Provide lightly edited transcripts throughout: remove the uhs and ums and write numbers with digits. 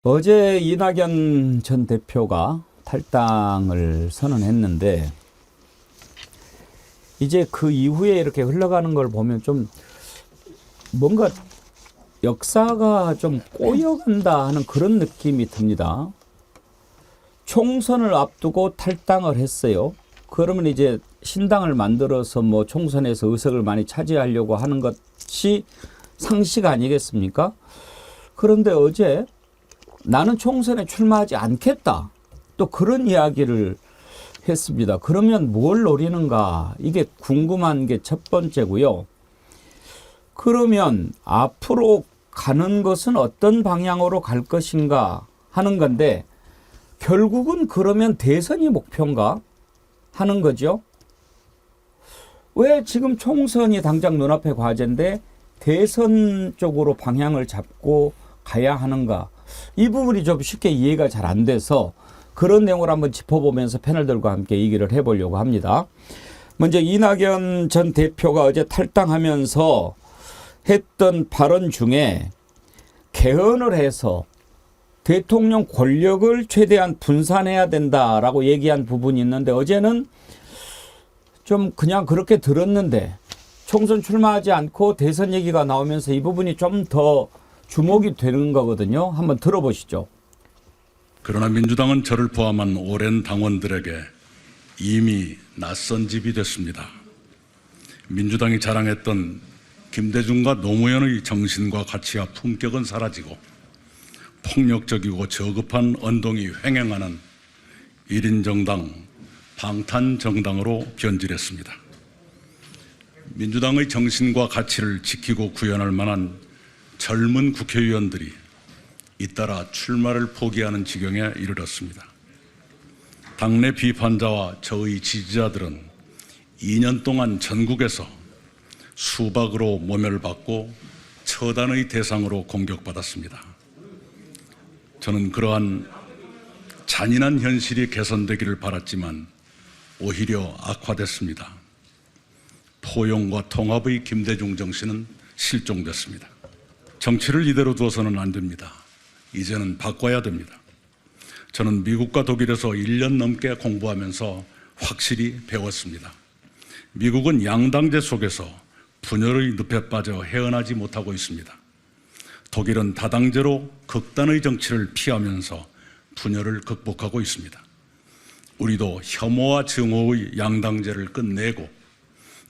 어제 이낙연 전 대표가 탈당을 선언했는데 이제 그 이후에 이렇게 흘러가는 걸 보면 좀 뭔가 역사가 좀 꼬여간다 하는 그런 느낌이 듭니다. 총선을 앞두고 탈당을 했어요. 그러면 이제 신당을 만들어서 뭐 총선에서 의석을 많이 차지하려고 하는 것이 상식 아니겠습니까? 그런데 어제 나는 총선에 출마하지 않겠다. 또 그런 이야기를 했습니다. 그러면 뭘 노리는가? 이게 궁금한 게 첫 번째고요. 그러면 앞으로 가는 것은 어떤 방향으로 갈 것인가 하는 건데 결국은 그러면 대선이 목표인가 하는 거죠. 왜 지금 총선이 당장 눈앞의 과제인데 대선 쪽으로 방향을 잡고 가야 하는가? 이 부분이 좀 쉽게 이해가 잘 안 돼서 그런 내용을 한번 짚어보면서 패널들과 함께 얘기를 해보려고 합니다. 먼저 이낙연 전 대표가 어제 탈당하면서 했던 발언 중에 개헌을 해서 대통령 권력을 최대한 분산해야 된다라고 얘기한 부분이 있는데 어제는 좀 그냥 그렇게 들었는데 총선 출마하지 않고 대선 얘기가 나오면서 이 부분이 좀 더 주목이 되는 거거든요. 한번 들어보시죠. 그러나 민주당은 저를 포함한 오랜 당원들에게 이미 낯선 집이 됐습니다. 민주당이 자랑했던 김대중과 노무현의 정신과 가치와 품격은 사라지고 폭력적이고 저급한 언동이 횡행하는 1인 정당, 방탄 정당으로 변질했습니다. 민주당의 정신과 가치를 지키고 구현할 만한 젊은 국회의원들이 잇따라 출마를 포기하는 지경에 이르렀습니다. 당내 비판자와 저의 지지자들은 2년 동안 전국에서 수박으로 모멸받고 처단의 대상으로 공격받았습니다. 저는 그러한 잔인한 현실이 개선되기를 바랐지만 오히려 악화됐습니다. 포용과 통합의 김대중 정신은 실종됐습니다. 정치를 이대로 두어서는 안 됩니다. 이제는 바꿔야 됩니다. 저는 미국과 독일에서 1년 넘게 공부하면서 확실히 배웠습니다. 미국은 양당제 속에서 분열의 늪에 빠져 헤어나지 못하고 있습니다. 독일은 다당제로 극단의 정치를 피하면서 분열을 극복하고 있습니다. 우리도 혐오와 증오의 양당제를 끝내고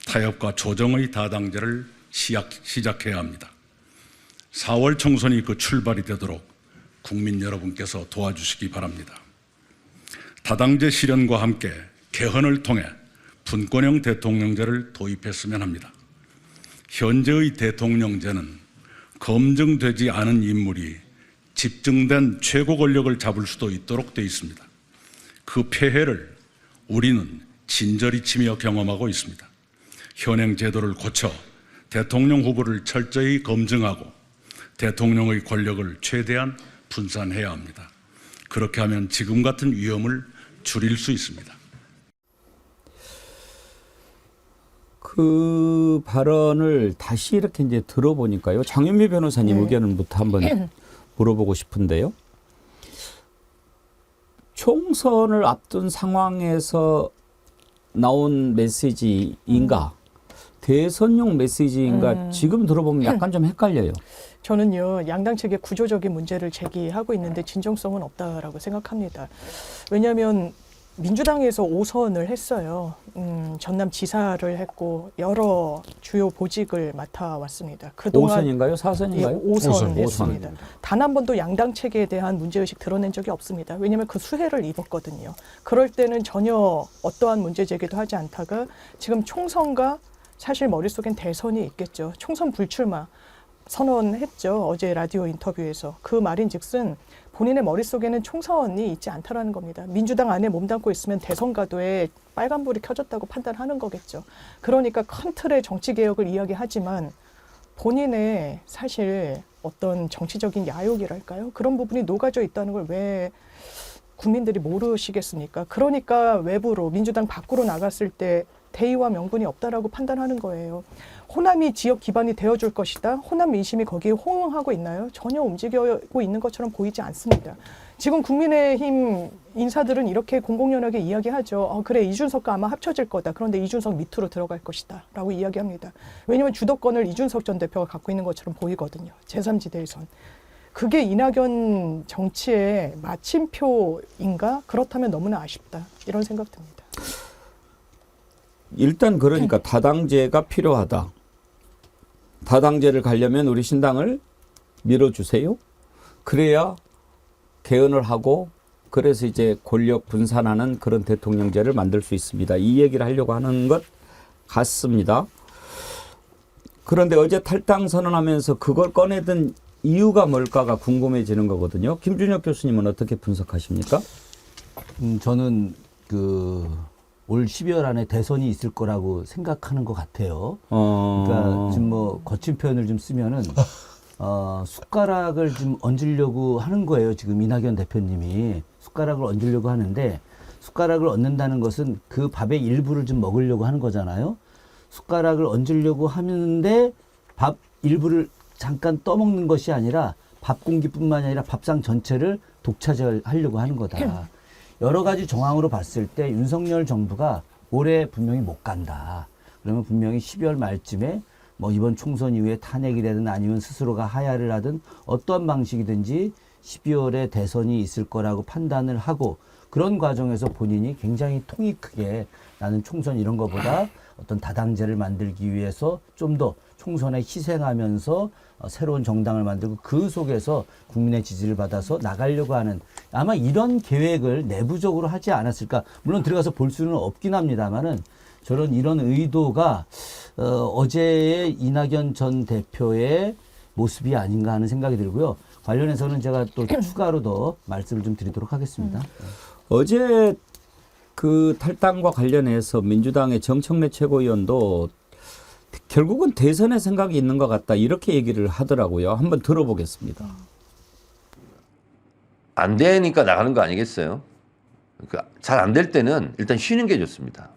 타협과 조정의 다당제를 시작해야 합니다. 4월 총선이 그 출발이 되도록 국민 여러분께서 도와주시기 바랍니다. 다당제 실현과 함께 개헌을 통해 분권형 대통령제를 도입했으면 합니다. 현재의 대통령제는 검증되지 않은 인물이 집중된 최고 권력을 잡을 수도 있도록 되어 있습니다. 그 폐해를 우리는 진저리 치며 경험하고 있습니다. 현행 제도를 고쳐 대통령 후보를 철저히 검증하고 대통령의 권력을 최대한 분산해야 합니다. 그렇게 하면 지금 같은 위험을 줄일 수 있습니다. 그 발언을 다시 이렇게 이제 들어보니까요. 장윤미 변호사님 의견부터 한번 물어보고 싶은데요. 총선을 앞둔 상황에서 나온 메시지인가? 대선용 메시지인가? 지금 들어보면 약간 좀 헷갈려요. 저는요, 양당 측의 구조적인 문제를 제기하고 있는데 진정성은 없다라고 생각합니다. 왜냐하면 민주당에서 5선을 했어요. 전남 지사를 했고 여러 주요 보직을 맡아왔습니다. 그동안 5선인가요? 4선인가요? 5선 했습니다. 단 한 번도 양당 체계에 대한 문제의식 드러낸 적이 없습니다. 왜냐하면 그 수혜를 입었거든요. 그럴 때는 전혀 어떠한 문제 제기도 하지 않다가 지금 총선과 사실 머릿속엔 대선이 있겠죠. 총선 불출마 선언했죠. 어제 라디오 인터뷰에서. 그 말인즉슨 본인의 머릿속에는 총선이 있지 않다라는 겁니다. 민주당 안에 몸담고 있으면 대선 가도에 빨간불이 켜졌다고 판단하는 거겠죠. 그러니까 큰 틀의 정치개혁을 이야기하지만 본인의 사실 어떤 정치적인 야욕이랄까요? 그런 부분이 녹아져 있다는 걸 왜 국민들이 모르시겠습니까? 그러니까 외부로 민주당 밖으로 나갔을 때 대의와 명분이 없다라고 판단하는 거예요. 호남이 지역 기반이 되어줄 것이다. 호남 민심이 거기에 호응하고 있나요? 전혀 움직이고 있는 것처럼 보이지 않습니다. 지금 국민의힘 인사들은 이렇게 공공연하게 이야기하죠. 그래, 이준석과 아마 합쳐질 거다. 그런데 이준석 밑으로 들어갈 것이다. 라고 이야기합니다. 왜냐하면 주도권을 이준석 전 대표가 갖고 있는 것처럼 보이거든요. 제3지대에선. 그게 이낙연 정치의 마침표인가? 그렇다면 너무나 아쉽다. 이런 생각 듭니다. 일단 그러니까 다당제가 필요하다. 다당제를 가려면 우리 신당을 밀어주세요. 그래야 개헌을 하고 그래서 이제 권력 분산하는 그런 대통령제를 만들 수 있습니다. 이 얘기를 하려고 하는 것 같습니다. 그런데 어제 탈당 선언하면서 그걸 꺼내든 이유가 뭘까가 궁금해지는 거거든요. 김준혁 교수님은 어떻게 분석하십니까? 저는 올 12월 안에 대선이 있을 거라고 생각하는 것 같아요. 그러니까 지금 뭐 거친 표현을 좀 쓰면은 숟가락을 좀 얹으려고 하는 거예요. 지금 이낙연 대표님이 숟가락을 얹으려고 하는데 숟가락을 얹는다는 것은 그 밥의 일부를 좀 먹으려고 하는 거잖아요. 숟가락을 얹으려고 하는데 밥 일부를 잠깐 떠먹는 것이 아니라 밥 공기뿐만 아니라 밥상 전체를 독차지하려고 하는 거다. 여러 가지 정황으로 봤을 때 윤석열 정부가 올해 분명히 못 간다. 그러면 분명히 12월 말쯤에 뭐 이번 총선 이후에 탄핵이 되든 아니면 스스로가 하야를 하든 어떠한 방식이든지 12월에 대선이 있을 거라고 판단을 하고 그런 과정에서 본인이 굉장히 통이 크게 나는 총선 이런 거보다 어떤 다당제를 만들기 위해서 좀 더 총선에 희생하면서 새로운 정당을 만들고 그 속에서 국민의 지지를 받아서 나가려고 하는 아마 이런 계획을 내부적으로 하지 않았을까. 물론 들어가서 볼 수는 없긴 합니다만은 이런 의도가 어제의 이낙연 전 대표의 모습이 아닌가 하는 생각이 들고요. 관련해서는 제가 또 추가로 더 말씀을 좀 드리도록 하겠습니다. 어제 그 탈당과 관련해서 민주당의 정청래 최고위원도 결국은 대선에 생각이 있는 것 같다 이렇게 얘기를 하더라고요. 한번 들어보겠습니다. 안 되니까 나가는 거 아니겠어요? 그러니까 잘 안 될 때는 일단 쉬는 게 좋습니다.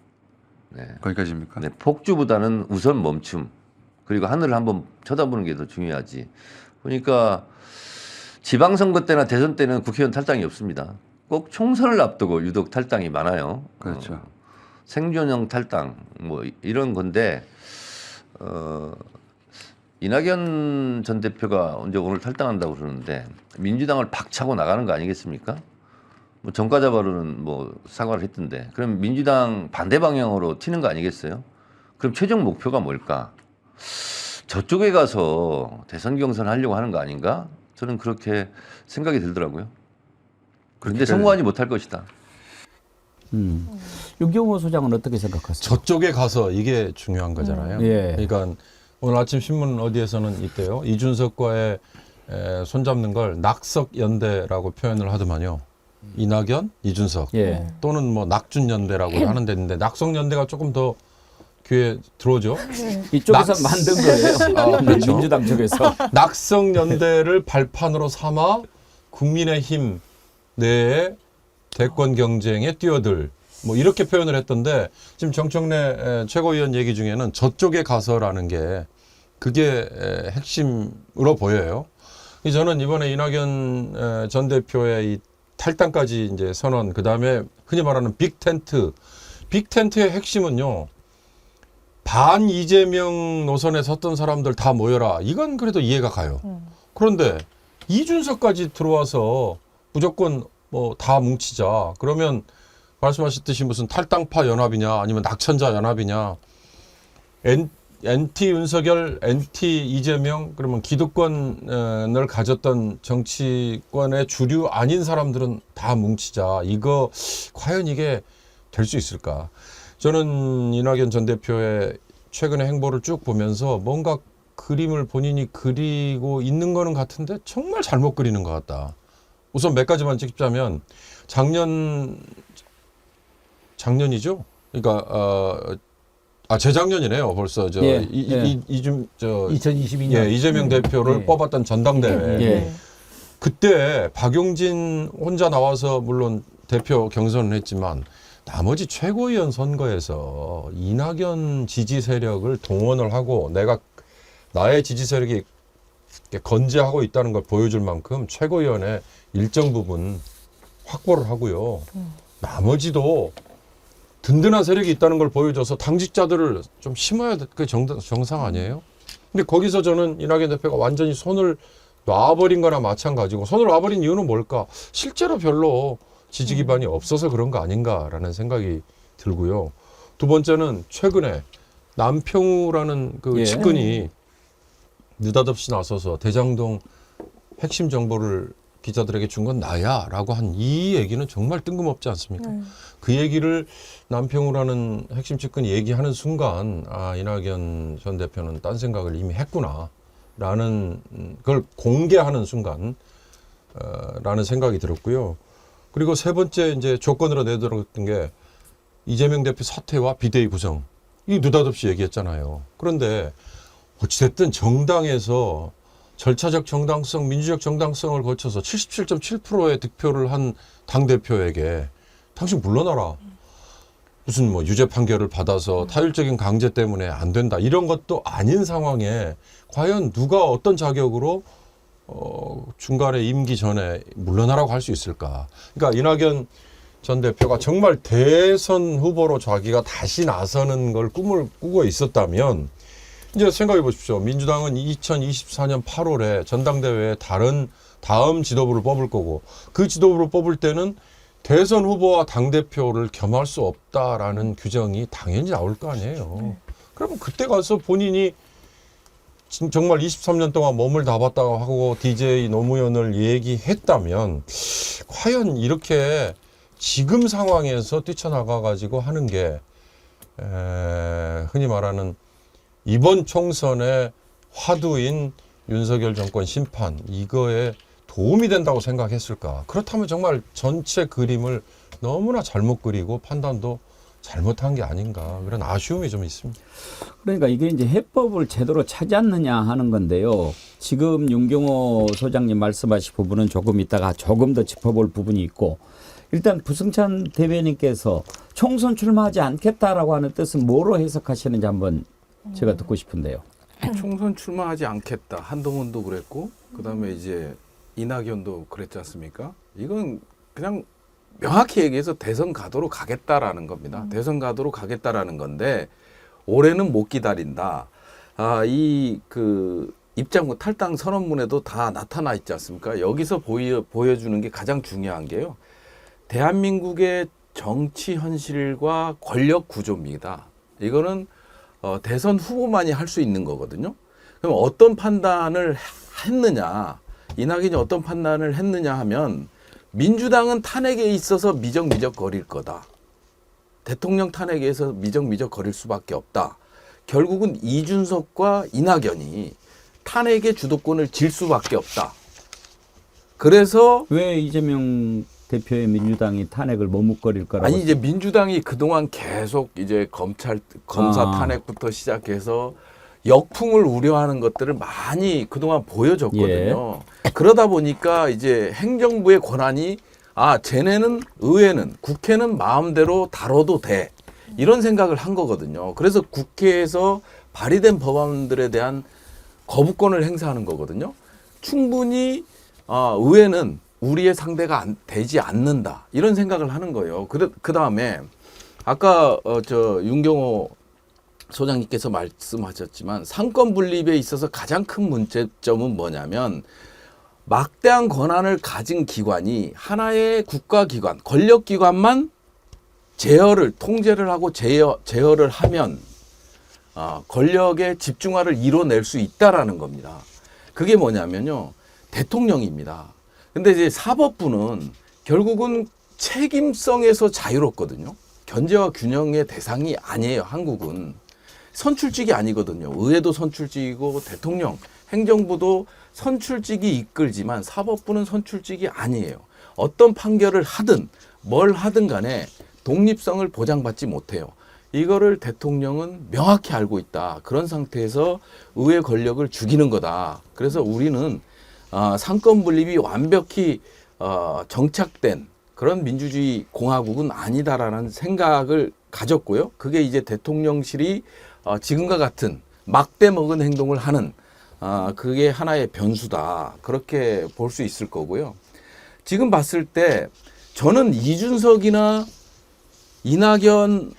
네. 거기까지입니까? 네, 폭주보다는 우선 멈춤. 그리고 하늘을 한번 쳐다보는 게 더 중요하지. 그러니까 지방선거 때나 대선 때는 국회의원 탈당이 없습니다. 꼭 총선을 앞두고 유독 탈당이 많아요. 그렇죠. 생존형 탈당 뭐 이런 건데 이낙연 전 대표가 언제 오늘 탈당한다고 그러는데 민주당을 박차고 나가는 거 아니겠습니까? 뭐 전과자바로는 뭐 사과를 했던데 그럼 민주당 반대 방향으로 튀는 거 아니겠어요? 그럼 최종 목표가 뭘까? 저쪽에 가서 대선 경선 하려고 하는 거 아닌가? 저는 그렇게 생각이 들더라고요. 그런데 성공하지 못할 것이다. 윤경호 소장은 어떻게 생각하세요? 저쪽에 가서 이게 중요한 거잖아요. 예. 그러니까 오늘 아침 신문 어디에서는 있대요. 이준석과의 손잡는 걸 낙석연대라고 표현을 하더만요. 이낙연, 이준석 예. 또는 뭐 낙준연대라고 하는 데인데 낙석연대가 조금 더 귀에 들어오죠. 이쪽에서 만든 거예요. 그렇죠. 민주당 쪽에서. 낙석연대를 발판으로 삼아 국민의힘 내에 대권 경쟁에 뛰어들 뭐 이렇게 표현을 했던데 지금 정청래 최고위원 얘기 중에는 저쪽에 가서라는 게 그게 핵심으로 보여요. 저는 이번에 이낙연 전 대표의 이 탈당까지 이제 선언, 그 다음에 흔히 말하는 빅텐트의 핵심은요. 반 이재명 노선에 섰던 사람들 다 모여라. 이건 그래도 이해가 가요. 그런데 이준석까지 들어와서 무조건 뭐 다 뭉치자. 그러면 말씀하셨듯이 무슨 탈당파 연합이냐 아니면 낙천자 연합이냐. NT 윤석열, NT 이재명 그러면 기득권을 가졌던 정치권의 주류 아닌 사람들은 다 뭉치자. 이거 과연 이게 될 수 있을까? 저는 이낙연 전 대표의 최근의 행보를 쭉 보면서 뭔가 그림을 본인이 그리고 있는 거는 같은데 정말 잘못 그리는 것 같다. 우선 몇 가지만 찍자면 작년이죠. 그러니까 재작년이네요. 벌써 2022년 이재명 대표를 뽑았던 전당대회. 예. 그때 박용진 혼자 나와서 물론 대표 경선을 했지만 나머지 최고위원 선거에서 이낙연 지지 세력을 동원을 하고 내가 나의 지지 세력이 건재하고 있다는 걸 보여줄 만큼 최고위원회 일정 부분 확보를 하고요. 나머지도 든든한 세력이 있다는 걸 보여줘서 당직자들을 좀 심어야 될 게 정상 아니에요? 근데 거기서 저는 이낙연 대표가 완전히 손을 놔버린 거나 마찬가지고, 손을 놔버린 이유는 뭘까? 실제로 별로 지지 기반이 없어서 그런 거 아닌가라는 생각이 들고요. 두 번째는 최근에 남평우라는 그 예. 측근이 느닷없이 나서서 대장동 핵심 정보를 기자들에게 준 건 나야 라고 한 이 얘기는 정말 뜬금없지 않습니까? 그 얘기를 남평우라는 핵심 측근이 얘기하는 순간 아, 이낙연 전 대표는 딴 생각을 이미 했구나 라는 걸 공개하는 순간 라는 생각이 들었고요. 그리고 세 번째 이제 조건으로 내들었던 게 이재명 대표 사퇴와 비대위 구성. 이 느닷없이 얘기했잖아요. 그런데 어찌됐든 정당에서 절차적 정당성, 민주적 정당성을 거쳐서 77.7%의 득표를 한 당대표에게 당신 물러나라. 무슨 뭐 유죄 판결을 받아서 타율적인 강제 때문에 안 된다. 이런 것도 아닌 상황에 과연 누가 어떤 자격으로 중간에 임기 전에 물러나라고 할 수 있을까. 그러니까 이낙연 전 대표가 정말 대선 후보로 자기가 다시 나서는 걸 꿈을 꾸고 있었다면 이제 생각해 보십시오. 민주당은 2024년 8월에 전당대회에 다음 지도부를 뽑을 거고 그 지도부를 뽑을 때는 대선 후보와 당대표를 겸할 수 없다라는 규정이 당연히 나올 거 아니에요. 그러면 그때 가서 본인이 정말 23년 동안 몸을 담았다고 하고 DJ 노무현을 얘기했다면 과연 이렇게 지금 상황에서 뛰쳐나가 가지고 하는 게 흔히 말하는 이번 총선의 화두인 윤석열 정권 심판 이거에 도움이 된다고 생각했을까? 그렇다면 정말 전체 그림을 너무나 잘못 그리고 판단도 잘못한 게 아닌가 그런 아쉬움이 좀 있습니다. 그러니까 이게 이제 해법을 제대로 찾았느냐 하는 건데요. 지금 윤경호 소장님 말씀하신 부분은 조금 이따가 조금 더 짚어볼 부분이 있고, 일단 부승찬 대변인께서 총선 출마하지 않겠다라고 하는 뜻은 뭐로 해석하시는지 한번 제가 듣고 싶은데요. 총선 출마하지 않겠다. 한동훈도 그랬고, 그다음에 이제 이낙연도 그랬지 않습니까? 이건 그냥 명확히 얘기해서 대선 가도로 가겠다라는 겁니다. 대선 가도로 가겠다라는 건데 올해는 못 기다린다. 아, 이 그 입장문 탈당 선언문에도 다 나타나 있지 않습니까? 여기서 보여주는 게 가장 중요한 게요. 대한민국의 정치 현실과 권력 구조입니다. 이거는 대선 후보만이 할 수 있는 거거든요. 그럼 어떤 판단을 했느냐, 이낙연이 어떤 판단을 했느냐 하면 민주당은 탄핵에 있어서 미적미적 거릴 거다. 대통령 탄핵에서 미적미적 거릴 수밖에 없다. 결국은 이준석과 이낙연이 탄핵의 주도권을 질 수밖에 없다. 그래서 왜 이재명 대표의 민주당이 탄핵을 머뭇거릴 거라고? 아니 이제 민주당이 그동안 계속 이제 검사 탄핵부터 시작해서 역풍을 우려하는 것들을 많이 그동안 보여줬거든요. 그러다 보니까 이제 행정부의 권한이 쟤네는 의회는 국회는 마음대로 다뤄도 돼. 이런 생각을 한 거거든요. 그래서 국회에서 발의된 법안들에 대한 거부권을 행사하는 거거든요. 충분히 의회는 우리의 상대가 되지 않는다. 이런 생각을 하는 거예요. 그 다음에 아까 윤경호 소장님께서 말씀하셨지만 상권 분립에 있어서 가장 큰 문제점은 뭐냐면 막대한 권한을 가진 기관이 하나의 국가기관, 권력기관만 통제를 하고 제어를 하면 권력의 집중화를 이뤄낼 수 있다라는 겁니다. 그게 뭐냐면요. 대통령입니다. 근데 이제 사법부는 결국은 책임성에서 자유롭거든요. 견제와 균형의 대상이 아니에요. 한국은. 선출직이 아니거든요. 의회도 선출직이고 대통령, 행정부도 선출직이 이끌지만 사법부는 선출직이 아니에요. 어떤 판결을 하든 뭘 하든 간에 독립성을 보장받지 못해요. 이거를 대통령은 명확히 알고 있다. 그런 상태에서 의회 권력을 죽이는 거다. 그래서 우리는 상권 분립이 완벽히 정착된 그런 민주주의 공화국은 아니다라는 생각을 가졌고요. 그게 이제 대통령실이 지금과 같은 막대 먹은 행동을 하는 그게 하나의 변수다. 그렇게 볼 수 있을 거고요. 지금 봤을 때 저는 이준석이나 이낙연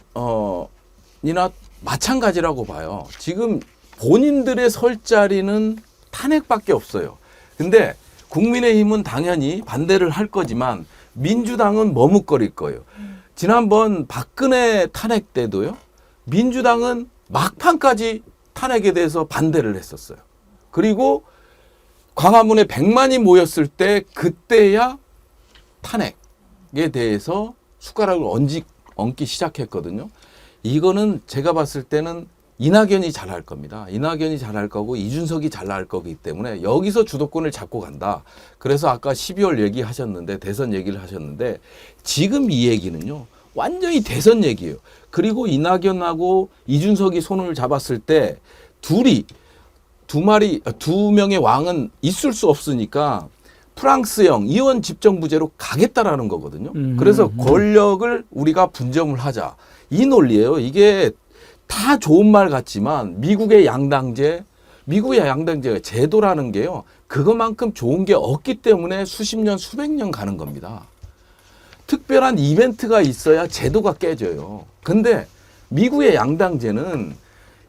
이나 마찬가지라고 봐요. 지금 본인들의 설 자리는 탄핵밖에 없어요. 근데 국민의힘은 당연히 반대를 할 거지만 민주당은 머뭇거릴 거예요. 지난번 박근혜 탄핵 때도요. 민주당은 막판까지 탄핵에 대해서 반대를 했었어요. 그리고 광화문에 100만이 모였을 때 그때야 탄핵에 대해서 숟가락을 얹기 시작했거든요. 이거는 제가 봤을 때는 이낙연이 잘할 겁니다. 이낙연이 잘할 거고 이준석이 잘할 거기 때문에 여기서 주도권을 잡고 간다. 그래서 아까 12월 얘기하셨는데 대선 얘기를 하셨는데 지금 이 얘기는요. 완전히 대선 얘기예요. 그리고 이낙연하고 이준석이 손을 잡았을 때 두 명의 왕은 있을 수 없으니까 프랑스형 이원 집정부제로 가겠다라는 거거든요. 그래서 권력을 우리가 분점을 하자. 이 논리예요. 이게 다 좋은 말 같지만 미국의 양당제가 제도라는 게요. 그것만큼 좋은 게 없기 때문에 수십 년, 수백 년 가는 겁니다. 특별한 이벤트가 있어야 제도가 깨져요. 근데 미국의 양당제는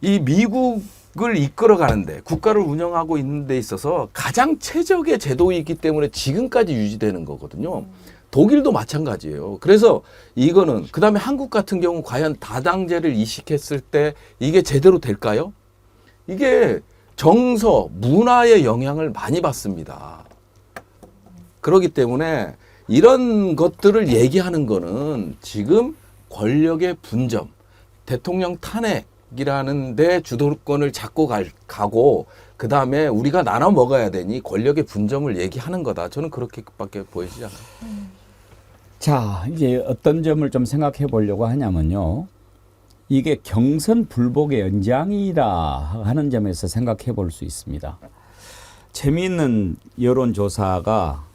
이 미국을 이끌어가는데 국가를 운영하고 있는 데 있어서 가장 최적의 제도이기 때문에 지금까지 유지되는 거거든요. 독일도 마찬가지예요. 그래서 이거는 그다음에 한국 같은 경우 과연 다당제를 이식했을 때 이게 제대로 될까요? 이게 정서, 문화의 영향을 많이 받습니다. 그렇기 때문에 이런 것들을 얘기하는 거는 지금 권력의 분점, 대통령 탄핵이라는 데 주도권을 잡고 가고 그다음에 우리가 나눠 먹어야 되니 권력의 분점을 얘기하는 거다. 저는 그렇게밖에 보이지 않아요. 자, 이제 어떤 점을 좀 생각해 보려고 하냐면요. 이게 경선 불복의 연장이라 하는 점에서 생각해 볼 수 있습니다. 재미있는 여론조사가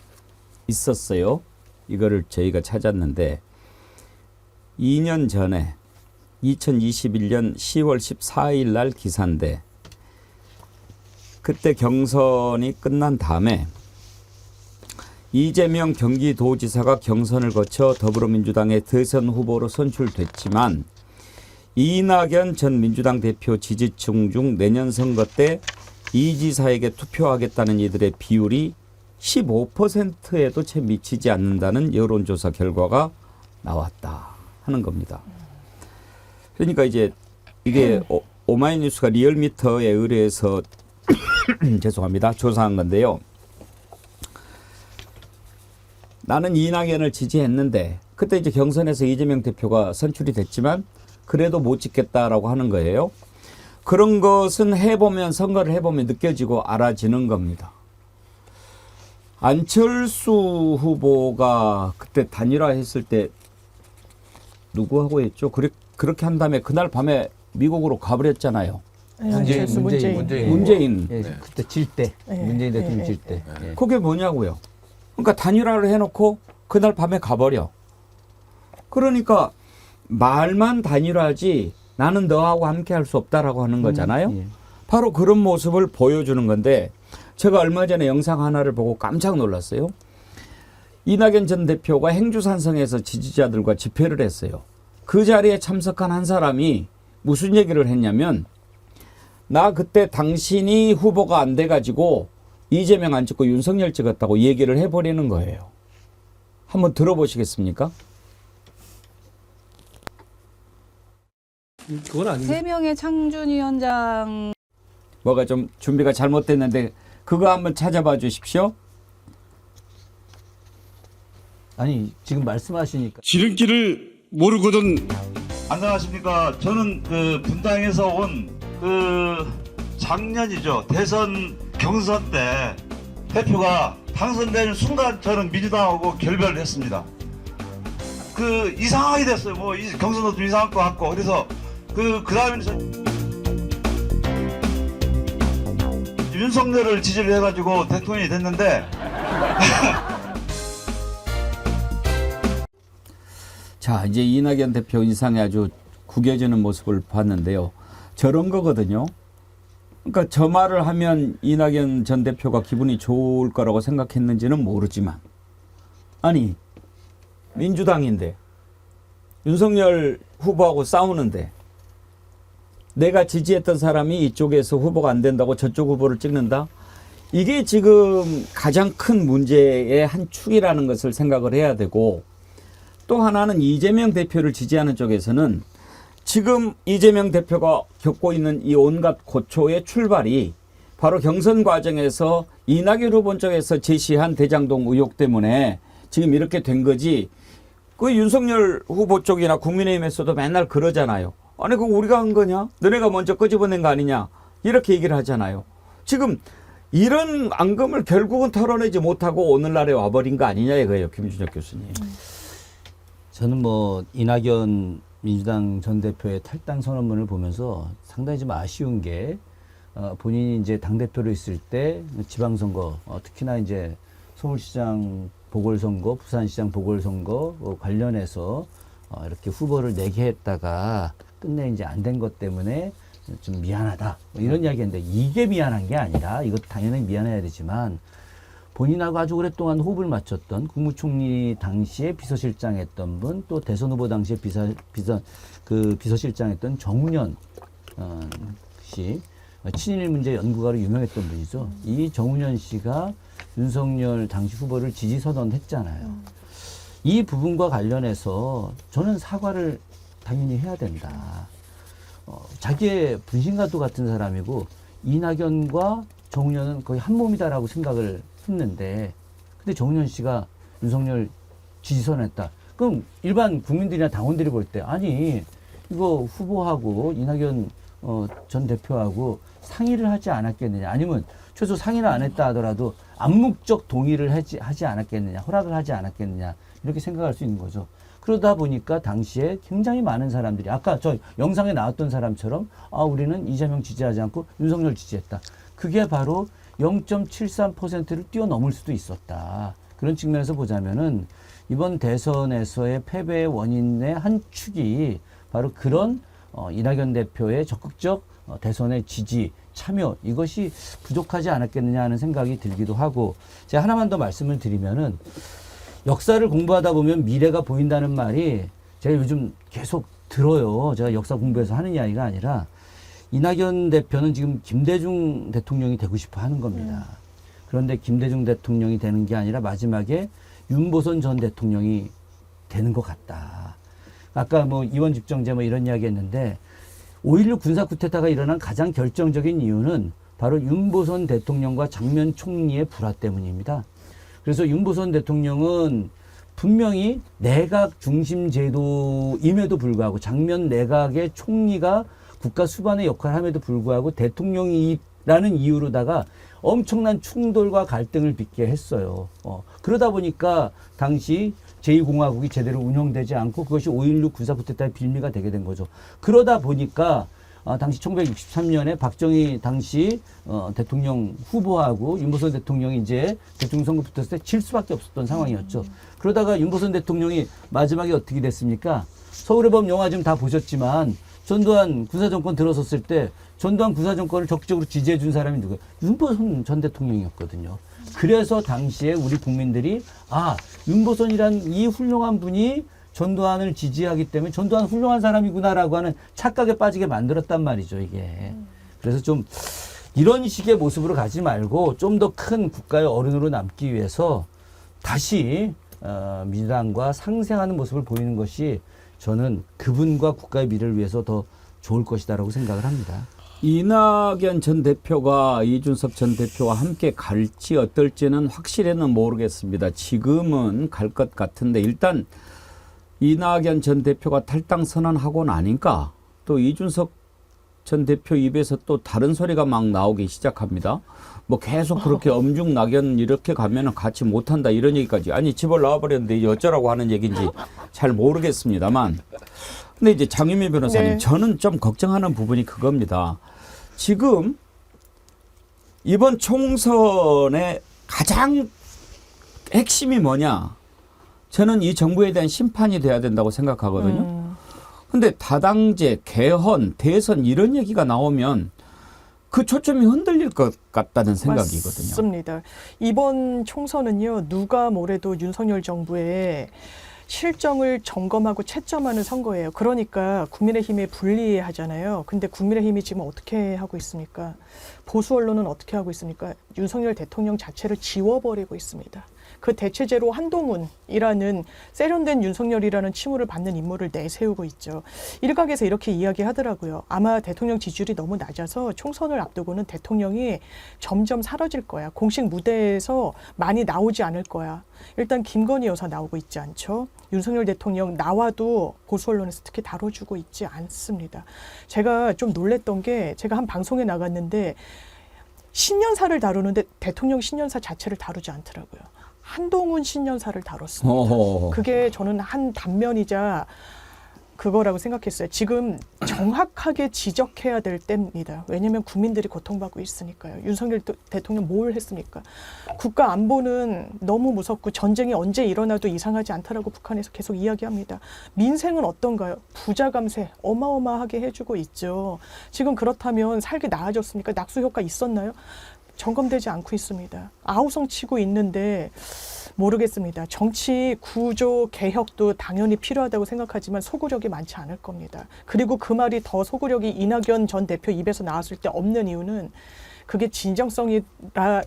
있었어요. 이거를 저희가 찾았는데 2년 전에 2021년 10월 14일 날 기사인데 그때 경선이 끝난 다음에 이재명 경기도지사가 경선을 거쳐 더불어민주당의 대선 후보로 선출됐지만 이낙연 전 민주당 대표 지지층 중 내년 선거 때 이 지사에게 투표하겠다는 이들의 비율이 15%에도 채 미치지 않는다는 여론조사 결과가 나왔다 하는 겁니다. 그러니까 이제 이게 오마이뉴스가 리얼미터에 의뢰해서 죄송합니다. 조사한 건데요. 나는 이낙연을 지지했는데 그때 이제 경선에서 이재명 대표가 선출이 됐지만 그래도 못 찍겠다라고 하는 거예요. 그런 것은 선거를 해보면 느껴지고 알아지는 겁니다. 안철수 후보가 그때 단일화했을 때 누구하고 했죠? 그렇게 한 다음에 그날 밤에 미국으로 가버렸잖아요. 문재인. 예, 그때 질 때. 문재인 대통령 질 때. 예. 그게 뭐냐고요. 그러니까 단일화를 해놓고 그날 밤에 가버려. 그러니까 말만 단일화지 나는 너하고 함께 할 수 없다라고 하는 거잖아요. 예. 바로 그런 모습을 보여주는 건데 제가 얼마 전에 영상 하나를 보고 깜짝 놀랐어요. 이낙연 전 대표가 행주산성에서 지지자들과 집회를 했어요. 그 자리에 참석한 한 사람이 무슨 얘기를 했냐면 나 그때 당신이 후보가 안 돼가지고 이재명 안 찍고 윤석열 찍었다고 얘기를 해버리는 거예요. 한번 들어보시겠습니까? 그건 아닙니다. 3명의 창준위원장 뭐가 좀 준비가 잘못됐는데 그거 한번 찾아봐 주십시오. 아니 지금 말씀하시니까 지름길을 모르거든. 안녕하십니까. 저는 그 분당에서 온 작년이죠. 대선 경선 때 대표가 당선되는 순간 저는 민주당하고 결별을 했습니다. 이상하게 됐어요. 뭐 경선도 좀 이상할 것 같고 그래서 그 다음에는 윤석열을 지지를 해가지고 대통령이 됐는데 자, 이제 이낙연 대표 인상이 아주 구겨지는 모습을 봤는데요. 저런 거거든요. 그러니까 저 말을 하면 이낙연 전 대표가 기분이 좋을 거라고 생각했는지는 모르지만, 아니 민주당인데 윤석열 후보하고 싸우는데 내가 지지했던 사람이 이쪽에서 후보가 안 된다고 저쪽 후보를 찍는다? 이게 지금 가장 큰 문제의 한 축이라는 것을 생각을 해야 되고, 또 하나는 이재명 대표를 지지하는 쪽에서는 지금 이재명 대표가 겪고 있는 이 온갖 고초의 출발이 바로 경선 과정에서 이낙연 후보 쪽에서 제시한 대장동 의혹 때문에 지금 이렇게 된 거지. 그 윤석열 후보 쪽이나 국민의힘에서도 맨날 그러잖아요. 아니 그거 우리가 한 거냐? 너네가 먼저 끄집어낸 거 아니냐? 이렇게 얘기를 하잖아요. 지금 이런 앙금을 결국은 털어내지 못하고 오늘날에 와버린 거 아니냐 이거예요. 김준혁 교수님. 저는 뭐 이낙연 민주당 전 대표의 탈당 선언문을 보면서 상당히 좀 아쉬운 게 본인이 이제 당대표로 있을 때 지방선거, 특히나 이제 서울시장 보궐선거, 부산시장 보궐선거 관련해서 이렇게 후보를 내게 했다가 끝내 이제 안 된 것 때문에 좀 미안하다 뭐 이런 이야기했는데, 이게 미안한 게 아니라, 이것도 당연히 미안해야 되지만 본인하고 아주 오랫동안 호흡을 맞췄던 국무총리 당시에 비서실장 했던 분, 또 대선 후보 당시에 비서실장 했던 정운현 씨, 친일 문제 연구가로 유명했던 분이죠. 이 정운현 씨가 윤석열 당시 후보를 지지 선언했잖아요. 이 부분과 관련해서 저는 사과를 당연히 해야 된다. 자기의 분신과도 같은 사람이고 이낙연과 정운현은 거의 한 몸이다라고 생각을 했는데, 근데 정운현 씨가 윤석열 지지 선언했다. 그럼 일반 국민들이나 당원들이 볼 때, 아니 이거 후보하고 이낙연 전 대표하고 상의를 하지 않았겠느냐, 아니면 최소 상의를 안 했다 하더라도 암묵적 동의를 하지 않았겠느냐, 허락을 하지 않았겠느냐, 이렇게 생각할 수 있는 거죠. 그러다 보니까 당시에 굉장히 많은 사람들이 아까 저 영상에 나왔던 사람처럼 우리는 이재명 지지하지 않고 윤석열 지지했다. 그게 바로 0.73%를 뛰어넘을 수도 있었다. 그런 측면에서 보자면은 이번 대선에서의 패배의 원인의 한 축이 바로 그런 이낙연 대표의 적극적 대선의 지지, 참여, 이것이 부족하지 않았겠느냐 하는 생각이 들기도 하고, 제가 하나만 더 말씀을 드리면은 역사를 공부하다 보면 미래가 보인다는 말이 제가 요즘 계속 들어요. 제가 역사 공부해서 하는 이야기가 아니라, 이낙연 대표는 지금 김대중 대통령이 되고 싶어 하는 겁니다. 그런데 김대중 대통령이 되는 게 아니라 마지막에 윤보선 전 대통령이 되는 것 같다. 아까 뭐 이원 집정제 뭐 이런 이야기 했는데, 5.16 군사 쿠데타가 일어난 가장 결정적인 이유는 바로 윤보선 대통령과 장면 총리의 불화 때문입니다. 그래서 윤보선 대통령은 분명히 내각 중심 제도임에도 불구하고, 장면 내각의 총리가 국가 수반의 역할을 함에도 불구하고 대통령이라는 이유로다가 엄청난 충돌과 갈등을 빚게 했어요. 그러다 보니까 당시 제2공화국이 제대로 운영되지 않고 그것이 5.16 군사 쿠데타의 빌미가 되게 된 거죠. 그러다 보니까 당시 1963년에 박정희 당시 대통령 후보하고 윤보선 대통령이 이제 대통령 선거 붙었을 때 질 수밖에 없었던 상황이었죠. 그러다가 윤보선 대통령이 마지막에 어떻게 됐습니까? 서울의 밤 영화 지금 다 보셨지만 전두환 군사정권 들어섰을 때 전두환 군사정권을 적극적으로 지지해 준 사람이 누구예요? 윤보선 전 대통령이었거든요. 그래서 당시에 우리 국민들이 윤보선이란 이 훌륭한 분이 전두환을 지지하기 때문에 전두환 훌륭한 사람이구나라고 하는 착각에 빠지게 만들었단 말이죠, 이게. 그래서 좀 이런 식의 모습으로 가지 말고 좀 더 큰 국가의 어른으로 남기 위해서 다시 민주당과 상생하는 모습을 보이는 것이 저는 그분과 국가의 미래를 위해서 더 좋을 것이다라고 생각을 합니다. 이낙연 전 대표가 이준석 전 대표와 함께 갈지 어떨지는 확실히는 모르겠습니다. 지금은 갈 것 같은데, 일단 이낙연 전 대표가 탈당 선언하고 나니까 또 이준석 전 대표 입에서 또 다른 소리가 막 나오기 시작합니다. 뭐 계속 그렇게 엄중낙연 이렇게 가면은 같이 못한다 이런 얘기까지. 아니 집을 나와버렸는데 어쩌라고 하는 얘기인지 잘 모르겠습니다만. 근데 이제 장유미 변호사님, 네. 저는 좀 걱정하는 부분이 그겁니다. 지금 이번 총선의 가장 핵심이 뭐냐? 저는 이 정부에 대한 심판이 돼야 된다고 생각하거든요. 근데 다당제, 개헌, 대선 이런 얘기가 나오면 그 초점이 흔들릴 것 같다는 생각이거든요. 맞습니다. 이번 총선은요, 누가 뭐래도 윤석열 정부의 실정을 점검하고 채점하는 선거예요. 그러니까 국민의힘에 불리하잖아요. 근데 국민의힘이 지금 어떻게 하고 있습니까? 보수 언론은 어떻게 하고 있습니까? 윤석열 대통령 자체를 지워버리고 있습니다. 그 대체제로 한동훈이라는 세련된 윤석열이라는 칭호를 받는 인물을 내세우고 있죠. 일각에서 이렇게 이야기하더라고요. 아마 대통령 지지율이 너무 낮아서 총선을 앞두고는 대통령이 점점 사라질 거야. 공식 무대에서 많이 나오지 않을 거야. 일단 김건희 여사 나오고 있지 않죠. 윤석열 대통령 나와도 보수 언론에서 특히 다뤄주고 있지 않습니다. 제가 좀 놀랬던 게 제가 한 방송에 나갔는데 신년사를 다루는데 대통령 신년사 자체를 다루지 않더라고요. 한동훈 신년사를 다뤘습니다. 어허. 그게 저는 한 단면이자 그거라고 생각했어요. 지금 정확하게 지적해야 될 때입니다. 왜냐하면 국민들이 고통받고 있으니까요. 윤석열 대통령 뭘 했습니까? 국가 안보는 너무 무섭고 전쟁이 언제 일어나도 이상하지 않다라고 북한에서 계속 이야기합니다. 민생은 어떤가요? 부자 감세 어마어마하게 해주고 있죠. 지금 그렇다면 살기 나아졌습니까? 낙수 효과 있었나요? 점검되지 않고 있습니다. 아우성 치고 있는데 모르겠습니다. 정치 구조 개혁도 당연히 필요하다고 생각하지만 소구력이 많지 않을 겁니다. 그리고 그 말이 더 소구력이 이낙연 전 대표 입에서 나왔을 때 없는 이유는 그게 진정성이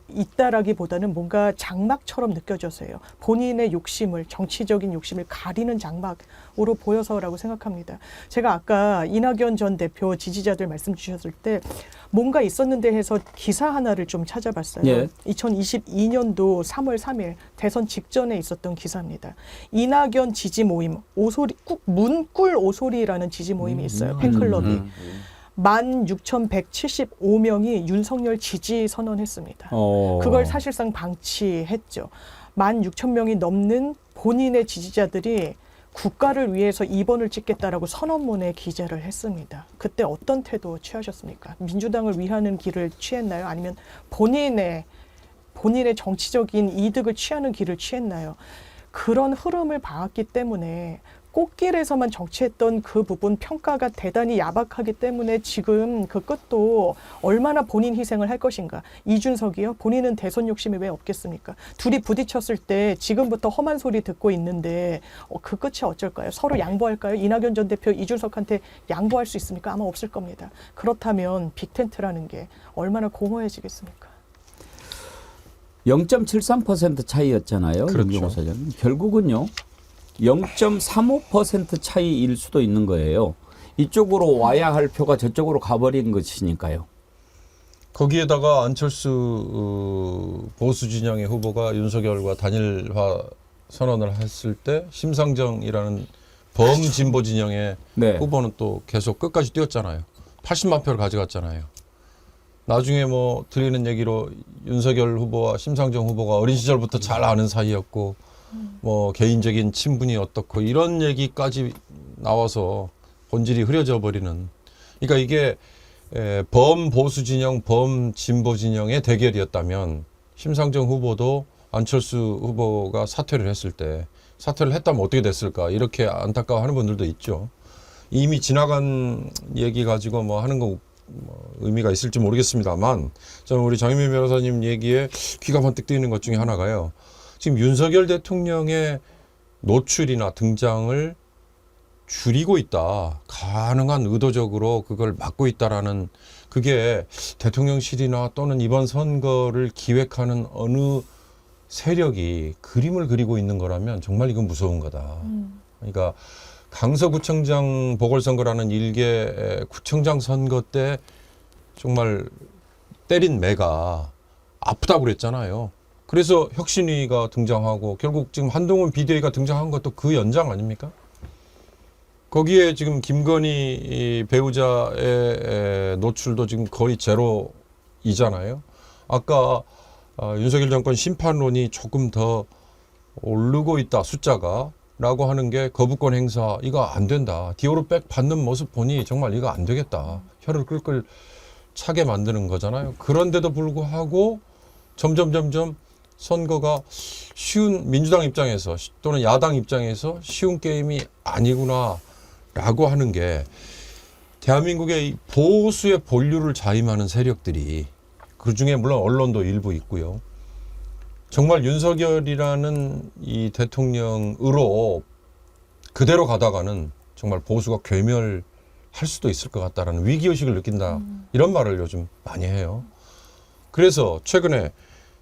있다라기보다는 뭔가 장막처럼 느껴져서요. 본인의 욕심을, 정치적인 욕심을 가리는 장막으로 보여서라고 생각합니다. 제가 아까 이낙연 전 대표 지지자들 말씀 주셨을 때 뭔가 있었는데 해서 기사 하나를 좀 찾아봤어요. 예. 2022년도 3월 3일 대선 직전에 있었던 기사입니다. 이낙연 지지 모임, 오소리, 문꿀 오소리라는 지지 모임이 있어요. 팬클럽이. 16,175명이 윤석열 지지 선언했습니다. 그걸 사실상 방치했죠. 16,000명이 넘는 본인의 지지자들이 국가를 위해서 2번을 찍겠다라고 선언문에 기재를 했습니다. 그때 어떤 태도 취하셨습니까? 민주당을 위하는 길을 취했나요? 아니면 본인의 정치적인 이득을 취하는 길을 취했나요? 그런 흐름을 봐왔기 때문에 꽃길에서만 정치했던 그 부분 평가가 대단히 야박하기 때문에 지금 그 끝도 얼마나 본인 희생을 할 것인가. 이준석이요? 본인은 대선 욕심이 왜 없겠습니까? 둘이 부딪혔을 때 지금부터 험한 소리 듣고 있는데 그 끝이 어쩔까요? 서로 양보할까요? 이낙연 전 대표 이준석한테 양보할 수 있습니까? 아마 없을 겁니다. 그렇다면 빅텐트라는 게 얼마나 공허해지겠습니까? 0.73% 차이였잖아요. 그렇죠. 김종호 사장. 결국은요. 0.35% 차이일 수도 있는 거예요. 이쪽으로 와야 할 표가 저쪽으로 가버린 것이니까요. 거기에다가 안철수 보수 진영의 후보가 윤석열과 단일화 선언을 했을 때 심상정이라는 범진보 진영의 네. 후보는 또 계속 끝까지 뛰었잖아요. 80만 표를 가져갔잖아요. 나중에 뭐 들리는 얘기로 윤석열 후보와 심상정 후보가 어린 시절부터 잘 아는 사이였고 뭐 개인적인 친분이 어떻고 이런 얘기까지 나와서 본질이 흐려져 버리는. 그러니까 이게 범보수 진영, 범진보 진영의 대결이었다면 심상정 후보도 안철수 후보가 사퇴를 했을 때 사퇴를 했다면 어떻게 됐을까 이렇게 안타까워하는 분들도 있죠. 이미 지나간 얘기 가지고 뭐 하는 거 의미가 있을지 모르겠습니다만 저는 우리 장현민 변호사님 얘기에 귀가 번뜩 뜨이는 것 중에 하나가요. 지금 윤석열 대통령의 노출이나 등장을 줄이고 있다. 가능한 의도적으로 그걸 막고 있다라는 그게 대통령실이나 또는 이번 선거를 기획하는 어느 세력이 그림을 그리고 있는 거라면 정말 이건 무서운 거다. 그러니까 강서구청장 보궐선거라는 일개 구청장 선거 때 정말 때린 매가 아프다고 그랬잖아요. 그래서 혁신위가 등장하고 결국 지금 한동훈 비대위가 등장한 것도 그 연장 아닙니까? 거기에 지금 김건희 배우자의 노출도 지금 거의 제로이잖아요. 아까 윤석열 정권 심판론이 조금 더 오르고 있다 숫자가 라고 하는 게 거부권 행사 이거 안 된다. 디오로백 받는 모습 보니 정말 이거 안 되겠다. 혀를 끌끌 차게 만드는 거잖아요. 그런데도 불구하고 점점 선거가 쉬운 민주당 입장에서 또는 야당 입장에서 쉬운 게임이 아니구나라고 하는 게 대한민국의 이 보수의 본류를 자임하는 세력들이 그중에 물론 언론도 일부 있고요. 정말 윤석열이라는 이 대통령으로 그대로 가다가는 정말 보수가 괴멸할 수도 있을 것 같다라는 위기의식을 느낀다. 이런 말을 요즘 많이 해요. 그래서 최근에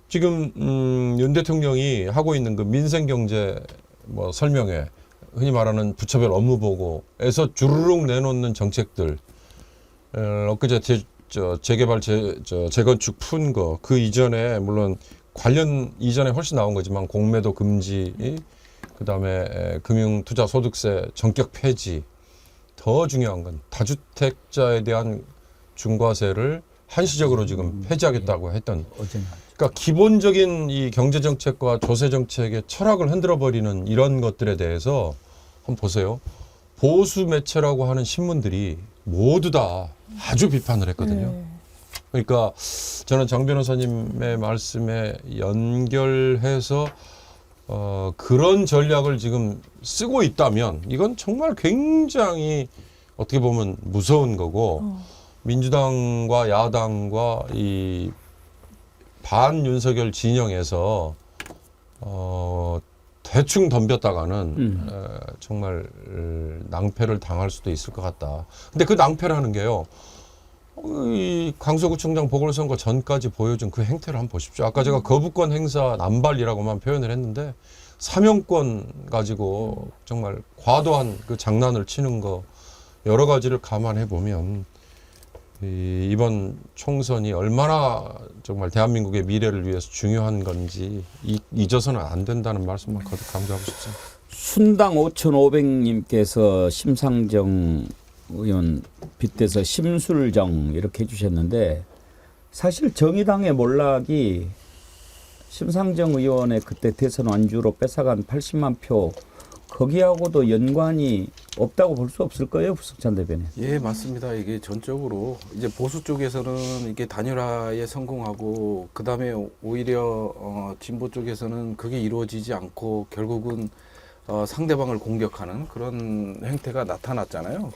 지금 윤 대통령이 하고 있는 그 민생경제 뭐 설명회, 흔히 말하는 부처별 업무보고에서 주르륵 내놓는 정책들, 엊그제 재개발, 재건축 푼 거, 그 이전에 물론 관련 이전에 훨씬 나온 거지만 공매도 금지, 그다음에 금융투자소득세 전격 폐지, 더 중요한 건 다주택자에 대한 중과세를 한시적으로 지금 폐지하겠다고 했던. 그러니까 기본적인 이 경제 정책과 조세 정책의 철학을 흔들어 버리는 이런 것들에 대해서 한번 보세요. 보수 매체라고 하는 신문들이 모두 다 아주 비판을 했거든요. 그러니까 저는 정 변호사님의 말씀에 연결해서 그런 전략을 지금 쓰고 있다면 이건 정말 굉장히 어떻게 보면 무서운 거고 민주당과 야당과 이 반윤석열 진영에서 대충 덤볐다가는 정말 낭패를 당할 수도 있을 것 같다. 근데 그 낭패라는 게요. 이 강서구청장 보궐선거 전까지 보여준 그 행태를 한번 보십시오. 아까 제가 거부권 행사 남발이라고만 표현을 했는데 사명권 가지고 정말 과도한 그 장난을 치는 거 여러 가지를 감안해 보면 이번 총선이 얼마나 정말 대한민국의 미래를 위해서 중요한 건지 잊어서는 안 된다는 말씀만 거듭 강조하고 싶습니다. 순당 5,500님께서 심상정 의원 빗대서 심술정 이렇게 해주셨는데 사실 정의당의 몰락이 심상정 의원의 그때 대선 완주로 뺏어간 80만 표 거기하고도 연관이 없다고 볼 수 없을 거예요, 부석찬 대변인. 예, 맞습니다. 이게 전적으로 이제 보수 쪽에서는 이게 단일화에 성공하고 그 다음에 오히려 진보 쪽에서는 그게 이루어지지 않고 결국은 상대방을 공격하는 그런 행태가 나타났잖아요.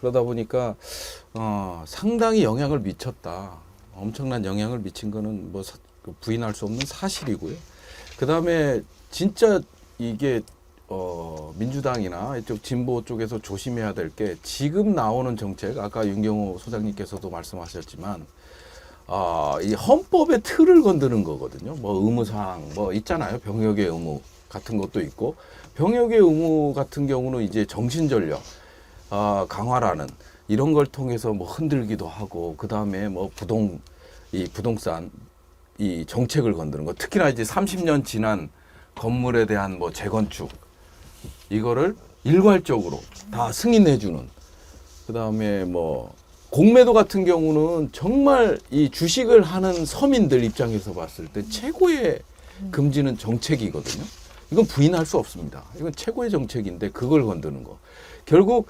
그러다 보니까 상당히 영향을 미쳤다. 엄청난 영향을 미친 거는 뭐 부인할 수 없는 사실이고요. 그 다음에 진짜 이게 민주당이나 이쪽 진보 쪽에서 조심해야 될 게 지금 나오는 정책, 아까 윤경호 소장님께서도 말씀하셨지만 이 헌법의 틀을 건드는 거거든요. 뭐 의무사항 뭐 있잖아요. 병역의 의무 같은 것도 있고 병역의 의무 같은 경우는 이제 정신전력 강화라는 이런 걸 통해서 뭐 흔들기도 하고 그 다음에 뭐 부동산 이 정책을 건드는 거 특히나 이제 30년 지난 건물에 대한 뭐 재건축 이거를 일괄적으로 다 승인해주는 그 다음에 뭐 공매도 같은 경우는 정말 이 주식을 하는 서민들 입장에서 봤을 때 최고의 금지는 정책이거든요. 이건 부인할 수 없습니다. 이건 최고의 정책인데 그걸 건드는 거. 결국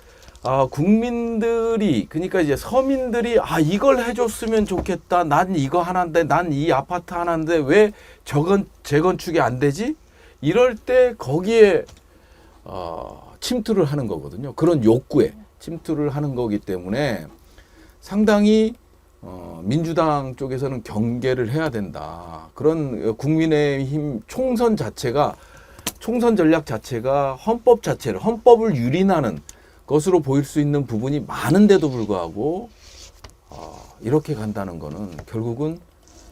국민들이 그러니까 이제 서민들이 이걸 해줬으면 좋겠다. 난 이거 하나인데 난 이 아파트 하나인데 왜 저건 재건축이 안 되지? 이럴 때 거기에 침투를 하는 거거든요. 그런 욕구에 침투를 하는 거기 때문에 상당히 민주당 쪽에서는 경계를 해야 된다. 그런 국민의힘 총선 전략 자체가 헌법을 유린하는 것으로 보일 수 있는 부분이 많은데도 불구하고 이렇게 간다는 거는 결국은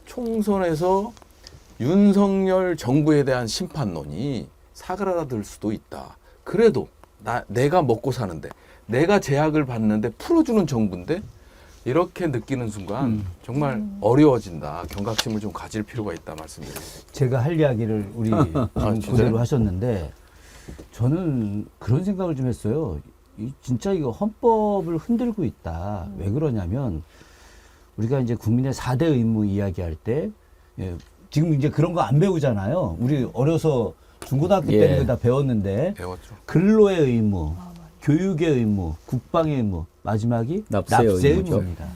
총선에서 윤석열 정부에 대한 심판론이 사그라들 수도 있다. 그래도 내가 먹고 사는데 내가 제약을 받는데 풀어주는 정부인데 이렇게 느끼는 순간 정말 어려워진다. 경각심을 좀 가질 필요가 있다 말씀드립니다. 제가 할 이야기를 우리 그대로 하셨는데 저는 그런 생각을 좀 했어요. 진짜 이거 헌법을 흔들고 있다. 왜 그러냐면 우리가 이제 국민의 4대 의무 이야기할 때 지금 이제 그런 거 안 배우잖아요. 우리 어려서 중고등학교 때는 다 배웠는데 배웠죠. 근로의 의무, 교육의 의무, 국방의 의무, 마지막이 납세 의무입니다.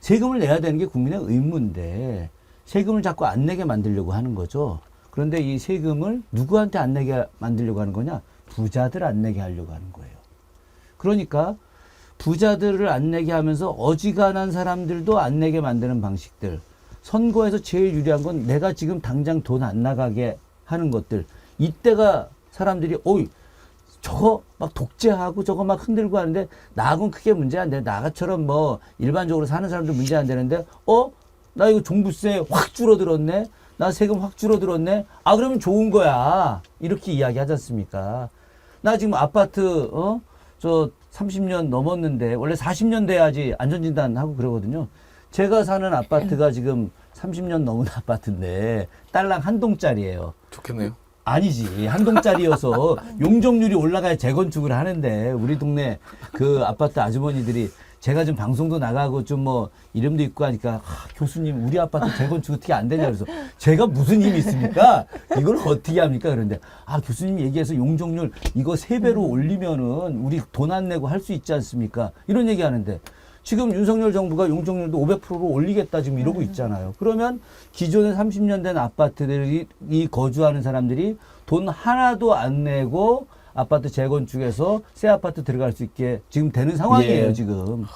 세금을 내야 되는 게 국민의 의무인데 세금을 자꾸 안 내게 만들려고 하는 거죠. 그런데 이 세금을 누구한테 안 내게 만들려고 하는 거냐? 부자들 안 내게 하려고 하는 거예요. 그러니까 부자들을 안 내게 하면서 어지간한 사람들도 안 내게 만드는 방식들. 선거에서 제일 유리한 건 내가 지금 당장 돈 안 나가게 하는 것들. 이때가 사람들이 어이 저거 막 독재하고 저거 막 흔들고 하는데 나하고는 크게 문제 안 돼. 나처럼 뭐 일반적으로 사는 사람들 문제 안 되는데 나 이거 종부세 확 줄어들었네. 나 세금 확 줄어들었네. 아 그러면 좋은 거야. 이렇게 이야기하지 않습니까? 나 지금 아파트 저 30년 넘었는데 원래 40년 돼야지 안전진단 하고 그러거든요. 제가 사는 아파트가 지금 30년 넘은 아파트인데 딸랑 한 동짜리예요. 좋겠네요. 아니지. 한 동짜리여서 용적률이 재건축을 재건축을 하는데 우리 동네 그 아파트 아주머니들이 제가 좀 방송도 나가고 좀 뭐 이름도 있고 하니까 교수님 우리 아파트 재건축 어떻게 안 되냐 그래서 제가 무슨 힘이 있습니까? 이걸 어떻게 합니까? 그런데 교수님 얘기해서 용적률 이거 3배로 올리면은 우리 돈 안 내고 할 수 있지 않습니까? 이런 얘기 하는데 지금 윤석열 정부가 용적률도 500%로 올리겠다 지금 이러고 있잖아요. 그러면 기존에 30년 된 아파트들이 거주하는 사람들이 돈 하나도 안 내고 아파트 재건축해서 새 아파트 들어갈 수 있게 지금 되는 상황이에요. 예. 지금.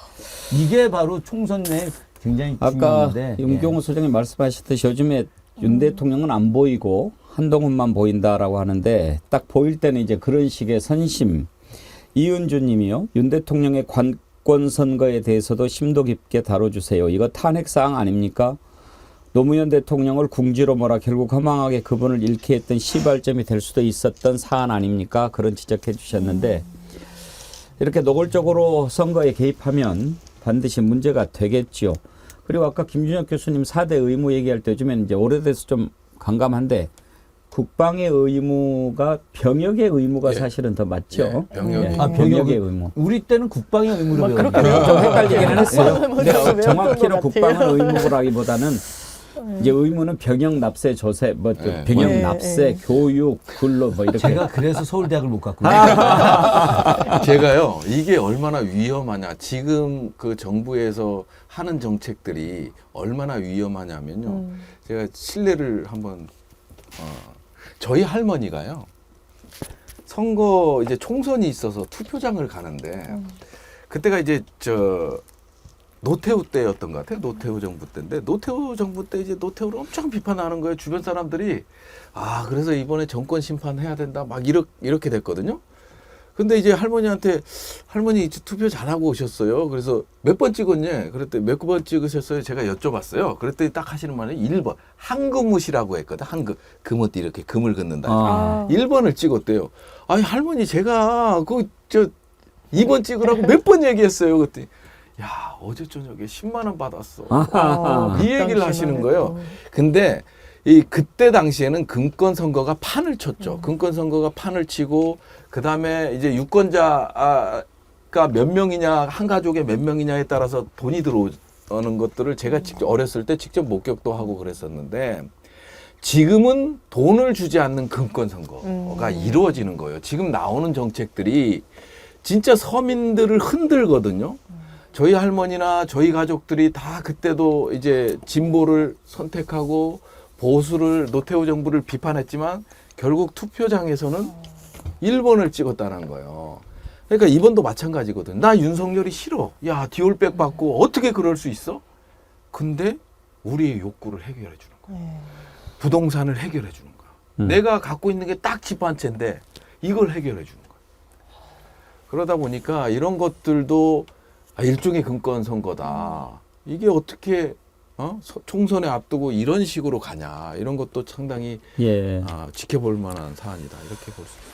이게 바로 총선 내 굉장히 아까 중요한데. 윤경호 소장님 말씀하셨듯이 요즘에 윤 대통령은 안 보이고 한동훈만 보인다라고 하는데 딱 보일 때는 이제 그런 식의 선심. 이은주 님이요. 윤 대통령의 관권 선거에 대해서도 심도 깊게 다뤄주세요. 이거 탄핵사항 아닙니까? 노무현 대통령을 궁지로 몰아 결국 허망하게 그분을 잃게 했던 시발점이 될 수도 있었던 사안 아닙니까? 그런 지적해 주셨는데 이렇게 노골적으로 선거에 개입하면 반드시 문제가 되겠지요. 그리고 아까 김준혁 교수님 4대 의무 얘기할 때 요즘에는 이제 오래돼서 좀 강감한데 국방의 의무가 병역의 의무가 예. 사실은 더 맞죠. 예, 병역이. 병역의 의무. 우리 때는 국방의 의무로 뭐 배웠는데. 그렇게 좀 헷갈리기는 했어요. 뭐 근데 좀 정확히는 외웠던 것 국방은 같아요. 의무라기보다는 이제 의무는 병역 납세 조세 뭐 네. 병역 네, 납세 네. 교육 근로 뭐 이렇게 제가 그래서 서울대학을 못 갔군요. 제가요 이게 얼마나 위험하냐 지금 그 정부에서 하는 정책들이 얼마나 위험하냐면요 제가 실례를 한번 저희 할머니가요 선거 이제 총선이 있어서 투표장을 가는데 그때가 이제 노태우 때였던 것 같아요. 노태우 정부 때인데 노태우 정부 때 이제 노태우를 엄청 비판하는 거예요. 주변 사람들이 그래서 이번에 정권 심판해야 된다 막 이렇게 됐거든요. 근데 이제 할머니 이제 투표 잘하고 오셨어요. 그래서 몇 번 찍었냐? 그랬더니 몇 번 찍으셨어요? 제가 여쭤봤어요. 그랬더니 딱 하시는 말이 1번 한금무시라고 했거든. 금어띠 이렇게 금을 긋는다. 1번을 찍었대요. 아니 할머니 제가 2번 찍으라고 몇 번 얘기했어요. 그랬더니 야 어제 저녁에 10만 원 받았어. 이 얘기를 하시는 거예요. 근데 그때 당시에는 금권 선거가 판을 쳤죠. 금권 선거가 판을 치고 그 다음에 이제 유권자가 몇 명이냐 한 가족에 몇 명이냐에 따라서 돈이 들어오는 것들을 제가 직접 어렸을 때 직접 목격도 하고 그랬었는데 지금은 돈을 주지 않는 금권 선거가 이루어지는 거예요. 지금 나오는 정책들이 진짜 서민들을 흔들거든요. 저희 할머니나 저희 가족들이 다 그때도 이제 진보를 선택하고 보수를 노태우 정부를 비판했지만 결국 투표장에서는 1번을 찍었다는 거예요. 그러니까 이번도 마찬가지거든. 나 윤석열이 싫어. 야 디올백 받고 어떻게 그럴 수 있어? 근데 우리의 욕구를 해결해 주는 거야. 부동산을 해결해 주는 거야. 내가 갖고 있는 게 딱 집 한 채인데 이걸 해결해 주는 거야. 그러다 보니까 이런 것들도 일종의 금권 선거다. 이게 어떻게 총선에 앞두고 이런 식으로 가냐. 이런 것도 상당히 지켜볼 만한 사안이다. 이렇게 볼 수 있습니다.